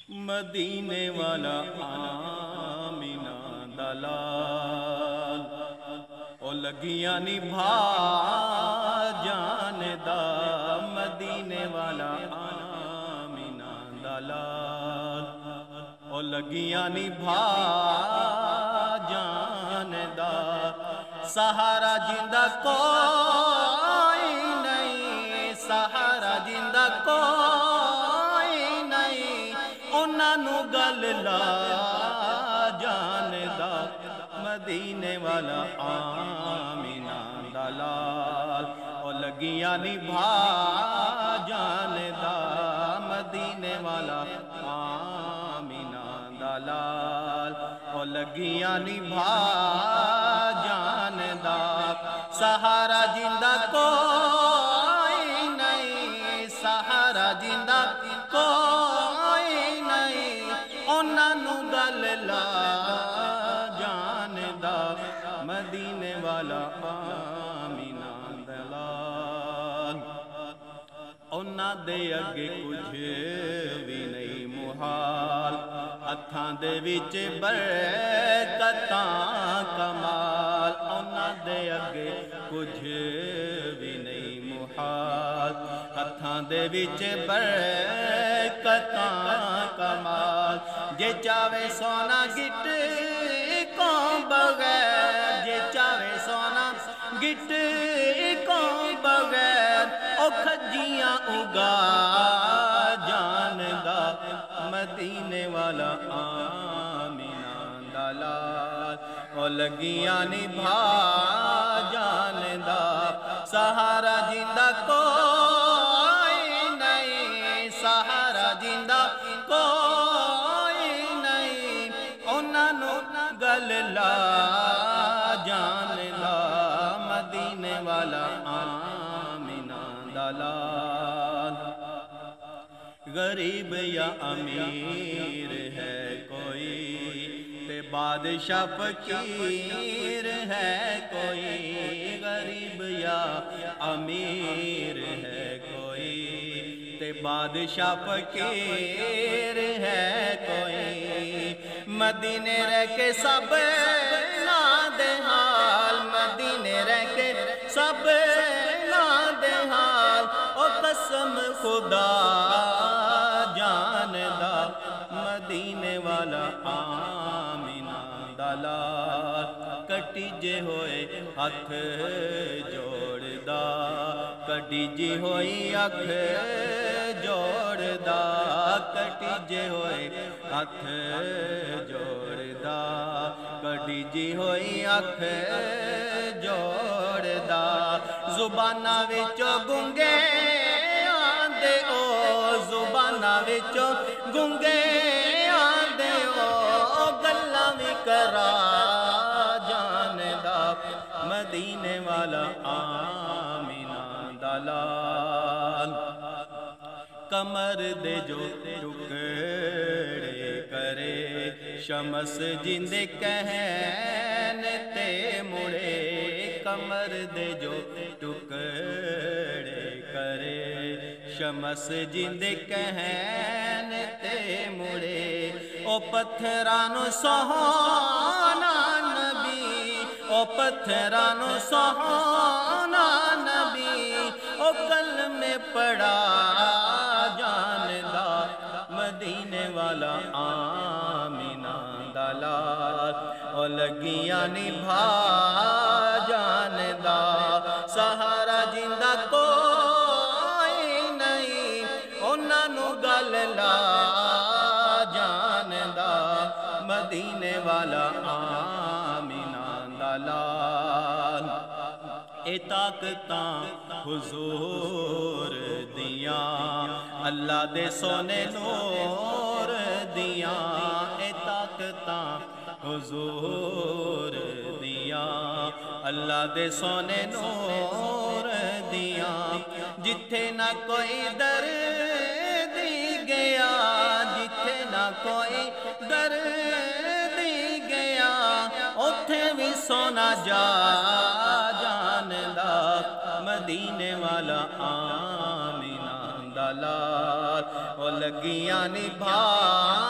مدینے والا آمینہ دا لال او لگیاں نبھا جان دا مدینے والا آمینہ دا لال او لگیاں نبھا جان دا سہارا جندہ کوئی نہیں سہارا جندہ کوئی نہیں انہاں نو گل لا جان دا مدینے والا آمینہ دا لال او لگیاں نبھا جان دا مدینے والا آمینہ دا لال او لگیاں نبھا جان دا سہارا جندہ کوئی نہیں سہارا جندہ کوئی نہیں انہاں نو گل لا جان دا مدینے والا آمینہ دا لال انہاں دے اگے کچھ بھی نہیں محال ہتھاں دے وچ برکتاں کمال انہاں دے اگے کچھ بھی نہیں محال ہتھاں دے وچ برکتاں کمال جے چاہے سونا گٹ کو بغیر جے چاہے سونا گٹ کو بغیر او کھجیاں اگا جان دا مدینے والا آمینہ دا لال او لگیاں نبھا جان دا سہارا جندہ کوئی نہیں سہارا جندہ کوئی نہیں انہاں نو گل لا جان دا مدینے والا آمینہ دا لال غریب یا امیر ہے کوئی تے بادشاہ فقیر ہے کوئی غریب یا امیر ہے کوئی تے بادشاہ فقیر ہے کوئی مدینے رہ کے سب نا دے حال مدینے رہ کے سب نا دے حال او قسم خدا جان دا مدینے والا آمینہ دا لال کٹی جے ہوئے ہاتھ جوڑ دا کٹی جے ہوئی اکھ جوڑ دا کٹی جے ہوئے ہاتھ جوڑ دا کٹی جے ہوئی اکھ جوڑ دا زبانہ وچوں گنگے آندے او زبانہ وچوں گنگے آندے او گلاں وی کرا جان دا مدینے والا آمینہ دا لال کمر دے جو ٹکڑے کرے شمس جندے کہن تے مڑے کمر دے جو ٹکڑے کرے شمس جندے کہن تے مڑے او پتھرانو سہانا نبی او پتھرانو سہانا نبی او کلمے پڑھا جان دا مدینے والا آمینہ دا لال او لگیاں نبھا جان دا سہارا جندہ کوئی نہیں انہاں نو گل لا جان دا مدینے والا آمینہ دا لال اے طاقتاں حضور دیاں اللہ دے سونے نور دیاں اے طاقتاں حضور دیاں اللہ دے سونے نور دیاں جتھے نہ کوئی در دی گیا جتھے نہ کوئی در دی گیا اتھے بھی سونا جا جان دا مدینے والا آمینہ دا لال او لگیاں نبھان